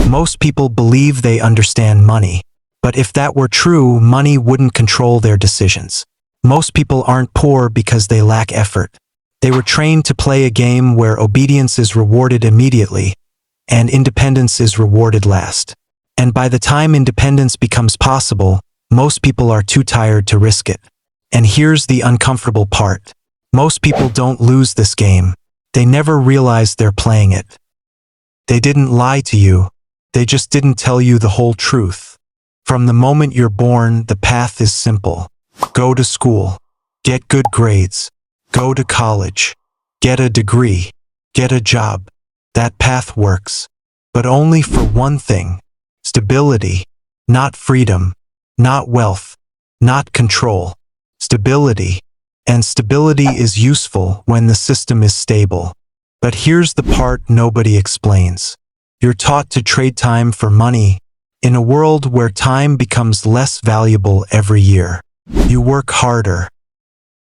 Most people believe they understand money. But if that were true, money wouldn't control their decisions. Most people aren't poor because they lack effort. They were trained to play a game where obedience is rewarded immediately and independence is rewarded last. And by the time independence becomes possible, most people are too tired to risk it. And here's the uncomfortable part. Most people don't lose this game. They never realize they're playing it. They didn't lie to you. They just didn't tell you the whole truth. From the moment you're born, the path is simple. Go to school. Get good grades. Go to college. Get a degree. Get a job. That path works. But only for one thing. Stability. Not freedom. Not wealth. Not control. Stability. And stability is useful when the system is stable. But here's the part nobody explains. You're taught to trade time for money. In a world where time becomes less valuable every year, you work harder.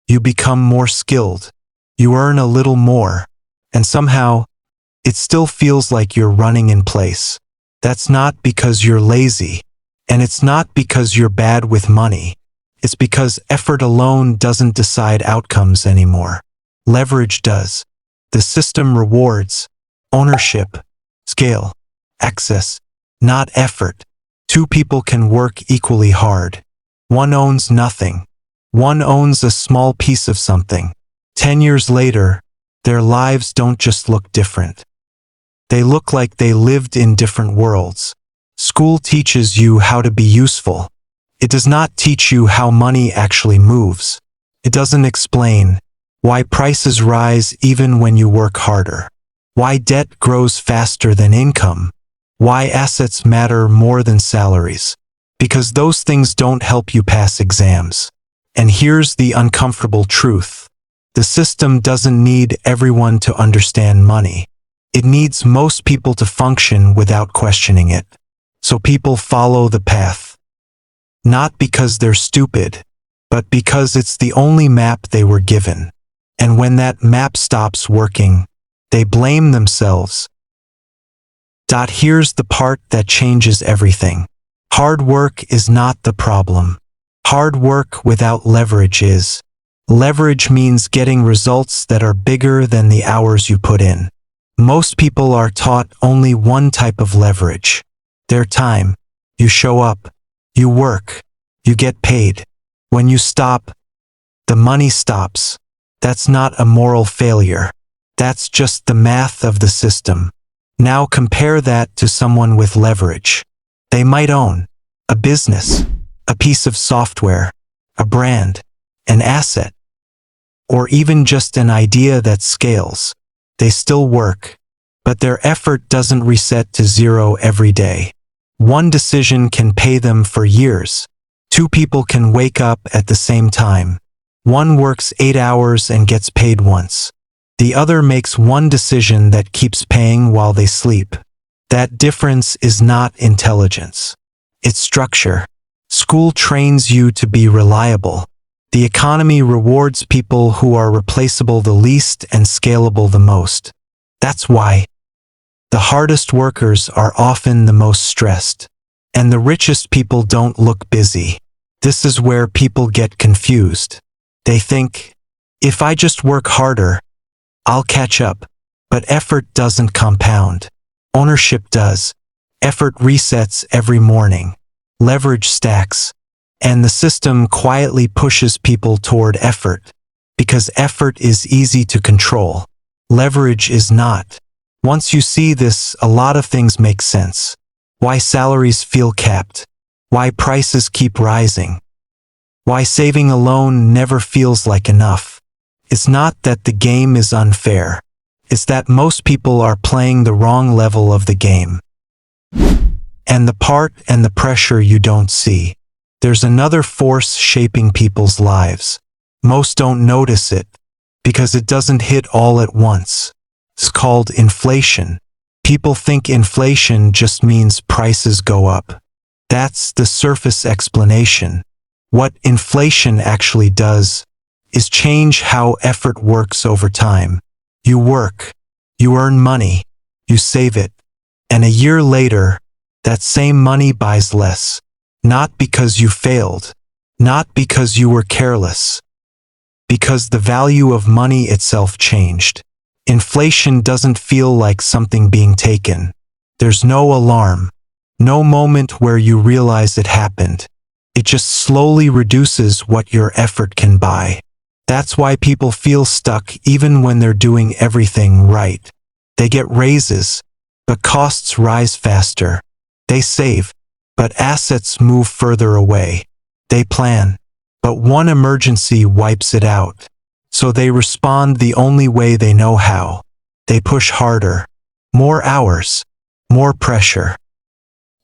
You become more skilled. You earn a little more. And somehow, it still feels like you're running in place. That's not because you're lazy. And it's not because you're bad with money. It's because effort alone doesn't decide outcomes anymore. Leverage does. The system rewards ownership, scale, access, not effort. Two people can work equally hard. One owns nothing. One owns a small piece of something. 10 years later, their lives don't just look different. They look like they lived in different worlds. School teaches you how to be useful. It does not teach you how money actually moves. It doesn't explain why prices rise even when you work harder, why debt grows faster than income, why assets matter more than salaries, because those things don't help you pass exams. And here's the uncomfortable truth. The system doesn't need everyone to understand money. It needs most people to function without questioning it. So people follow the path. Not because they're stupid, but because it's the only map they were given. And when that map stops working, they blame themselves. Here's the part that changes everything. Hard work is not the problem. Hard work without leverage is. Leverage means getting results that are bigger than the hours you put in. Most people are taught only one type of leverage. Their time. You show up. You work. You get paid. When you stop, the money stops. That's not a moral failure. That's just the math of the system. Now compare that to someone with leverage. They might own a business, a piece of software, a brand, an asset, or even just an idea that scales. They still work, but their effort doesn't reset to zero every day. One decision can pay them for years. Two people can wake up at the same time. One works 8 hours and gets paid once. The other makes one decision that keeps paying while they sleep. That difference is not intelligence. It's structure. School trains you to be reliable. The economy rewards people who are replaceable the least and scalable the most. That's why the hardest workers are often the most stressed. And the richest people don't look busy. This is where people get confused. They think, if I just work harder, I'll catch up. But effort doesn't compound. Ownership does. Effort resets every morning. Leverage stacks. And the system quietly pushes people toward effort. Because effort is easy to control. Leverage is not. Once you see this, a lot of things make sense. Why salaries feel capped. Why prices keep rising. Why saving alone never feels like enough. It's not that the game is unfair. It's that most people are playing the wrong level of the game. And the part and the pressure you don't see. There's another force shaping people's lives. Most don't notice it, because it doesn't hit all at once. It's called inflation. People think inflation just means prices go up. That's the surface explanation. What inflation actually does is change how effort works over time. You work, you earn money, you save it, and a year later, that same money buys less. Not because you failed, not because you were careless, because the value of money itself changed. Inflation doesn't feel like something being taken. There's no alarm, no moment where you realize it happened. It just slowly reduces what your effort can buy. That's why people feel stuck even when they're doing everything right. They get raises, but costs rise faster. They save, but assets move further away. They plan, but one emergency wipes it out. So they respond the only way they know how. They push harder. More hours. More pressure.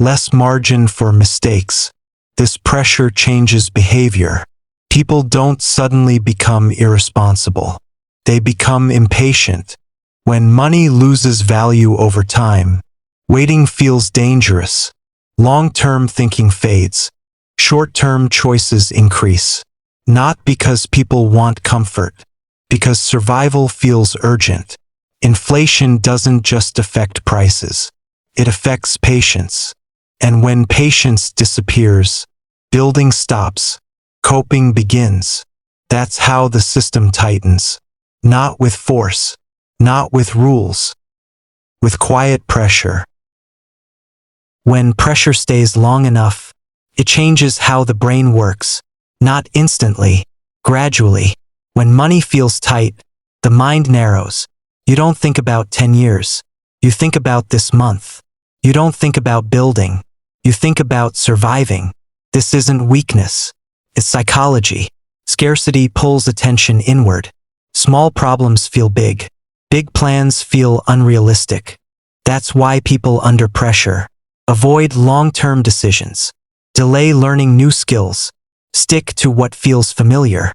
Less margin for mistakes. This pressure changes behavior. People don't suddenly become irresponsible. They become impatient. When money loses value over time, waiting feels dangerous. Long-term thinking fades. Short-term choices increase. Not because people want comfort, because survival feels urgent. Inflation doesn't just affect prices. It affects patience. And when patience disappears, building stops, coping begins. That's how the system tightens. Not with force, not with rules, with quiet pressure. When pressure stays long enough, it changes how the brain works. Not instantly, gradually. When money feels tight, the mind narrows. You don't think about 10 years. You think about this month. You don't think about building. You think about surviving. This isn't weakness. It's psychology. Scarcity pulls attention inward. Small problems feel big. Big plans feel unrealistic. That's why people under pressure avoid long-term decisions. Delay learning new skills. Stick to what feels familiar.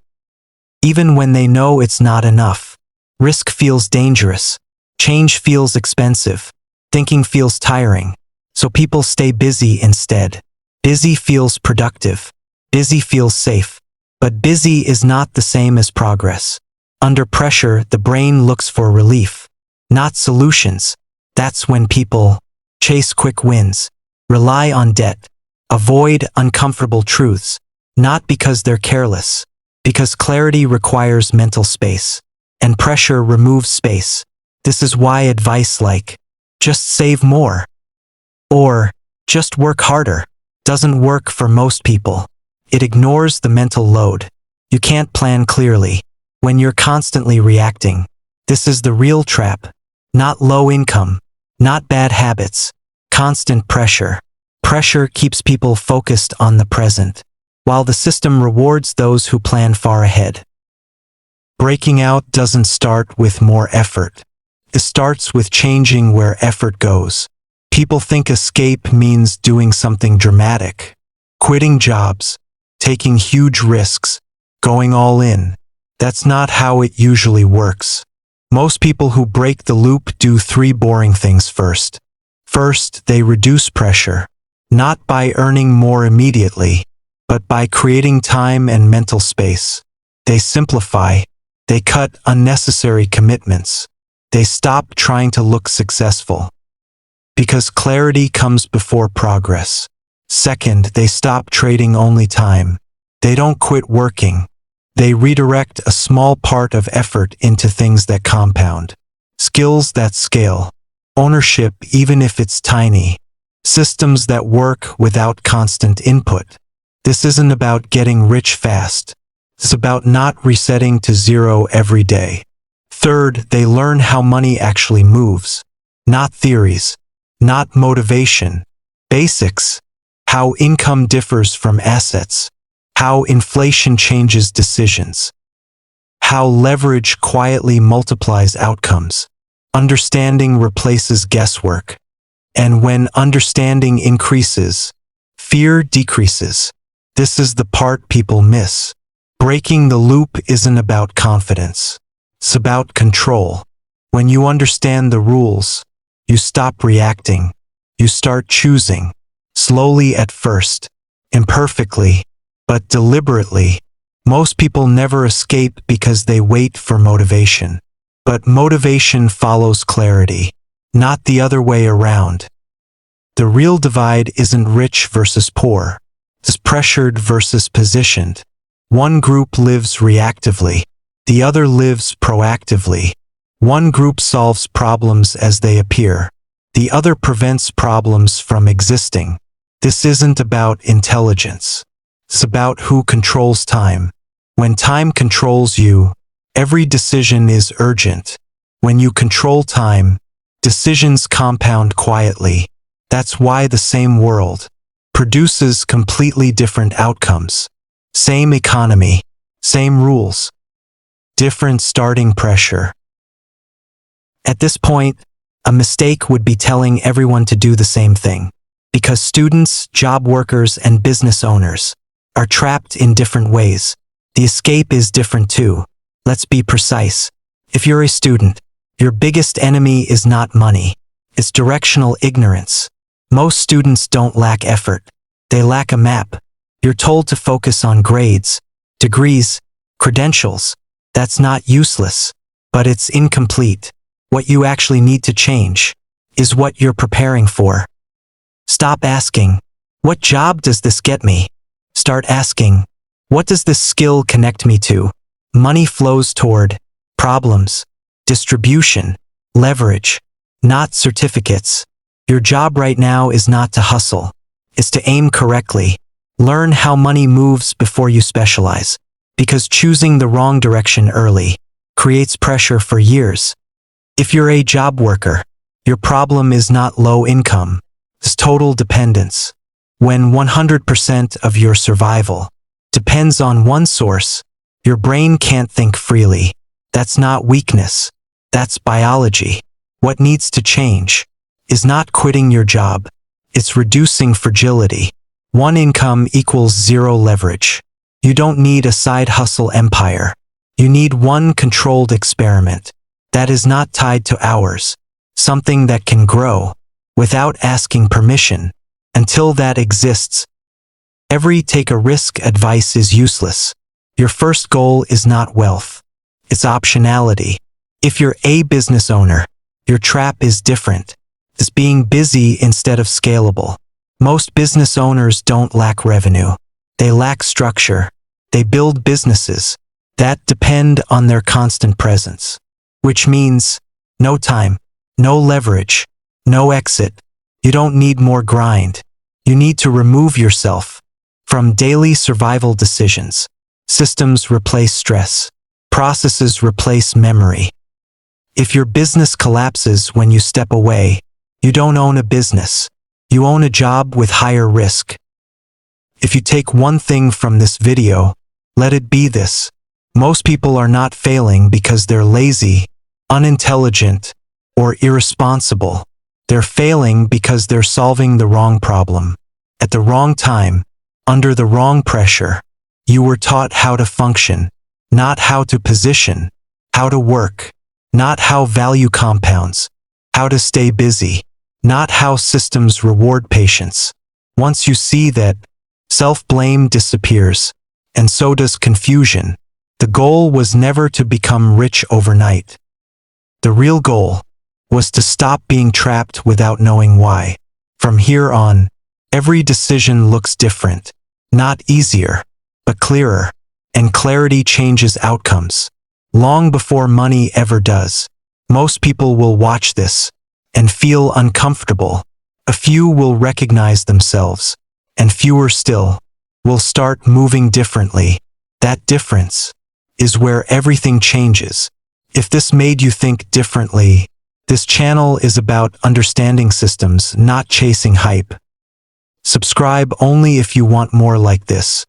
Even when they know it's not enough. Risk feels dangerous. Change feels expensive. Thinking feels tiring. So people stay busy instead. Busy feels productive. Busy feels safe. But busy is not the same as progress. Under pressure, the brain looks for relief, not solutions. That's when people chase quick wins, rely on debt, avoid uncomfortable truths, not because they're careless, because clarity requires mental space, and pressure removes space. This is why advice like, just save more, or just work harder, doesn't work for most people. It ignores the mental load. You can't plan clearly when you're constantly reacting. This is the real trap. Not low income, not bad habits, constant pressure. Pressure keeps people focused on the present, while the system rewards those who plan far ahead. Breaking out doesn't start with more effort. It starts with changing where effort goes. People think escape means doing something dramatic, quitting jobs, taking huge risks, going all in. That's not how it usually works. Most people who break the loop do 3 boring things first. First, they reduce pressure, not by earning more immediately, but by creating time and mental space. They simplify. They cut unnecessary commitments. They stop trying to look successful. Because clarity comes before progress. Second, they stop trading only time. They don't quit working. They redirect a small part of effort into things that compound. Skills that scale. Ownership even if it's tiny. Systems that work without constant input. This isn't about getting rich fast. It's about not resetting to zero every day. Third, they learn how money actually moves. Not theories. Not motivation. Basics. How income differs from assets. How inflation changes decisions. How leverage quietly multiplies outcomes. Understanding replaces guesswork. And when understanding increases, fear decreases. This is the part people miss. Breaking the loop isn't about confidence. It's about control. When you understand the rules, you stop reacting. You start choosing. Slowly at first. Imperfectly. But deliberately. Most people never escape because they wait for motivation. But motivation follows clarity. Not the other way around. The real divide isn't rich versus poor. It's pressured versus positioned. One group lives reactively. The other lives proactively. One group solves problems as they appear. The other prevents problems from existing. This isn't about intelligence. It's about who controls time. When time controls you, every decision is urgent. When you control time, decisions compound quietly. That's why the same world produces completely different outcomes. Same economy, same rules, different starting pressure. At this point, a mistake would be telling everyone to do the same thing, because students, job workers, and business owners are trapped in different ways. The escape is different too. Let's be precise. If you're a student, your biggest enemy is not money. It's directional ignorance. Most students don't lack effort. They lack a map. You're told to focus on grades, degrees, credentials. That's not useless, but it's incomplete. What you actually need to change is what you're preparing for. Stop asking, "What job does this get me?" Start asking, "What does this skill connect me to?" Money flows toward problems, distribution, leverage, not certificates. Your job right now is not to hustle. It's to aim correctly. Learn how money moves before you specialize, because choosing the wrong direction early creates pressure for years. If you're a job worker, your problem is not low income. It's total dependence. When 100% of your survival depends on one source, your brain can't think freely. That's not weakness. That's biology. What needs to change is not quitting your job. It's reducing fragility. One income equals zero leverage. You don't need a side hustle empire. You need one controlled experiment that is not tied to hours, something that can grow without asking permission. Until that exists, every take a risk advice is useless. Your first goal is not wealth. It's optionality. If you're a business owner, your trap is different. It's being busy instead of scalable. Most business owners don't lack revenue. They lack structure. They build businesses that depend on their constant presence, which means no time, no leverage, no exit. You don't need more grind. You need to remove yourself from daily survival decisions. Systems replace stress. Processes replace memory. If your business collapses when you step away, you don't own a business. You own a job with higher risk. If you take one thing from this video, let it be this. Most people are not failing because they're lazy, unintelligent, or irresponsible. They're failing because they're solving the wrong problem. At the wrong time, under the wrong pressure. You were taught how to function, not how to position, how to work, not how value compounds, how to stay busy, not how systems reward patience. Once you see that, self-blame disappears, and so does confusion. The goal was never to become rich overnight. The real goal was to stop being trapped without knowing why. From here on, every decision looks different, not easier, but clearer, and clarity changes outcomes. Long before money ever does. Most people will watch this and feel uncomfortable. A few will recognize themselves, and fewer still will start moving differently. That difference is where everything changes. If this made you think differently, this channel is about understanding systems, not chasing hype. Subscribe only if you want more like this.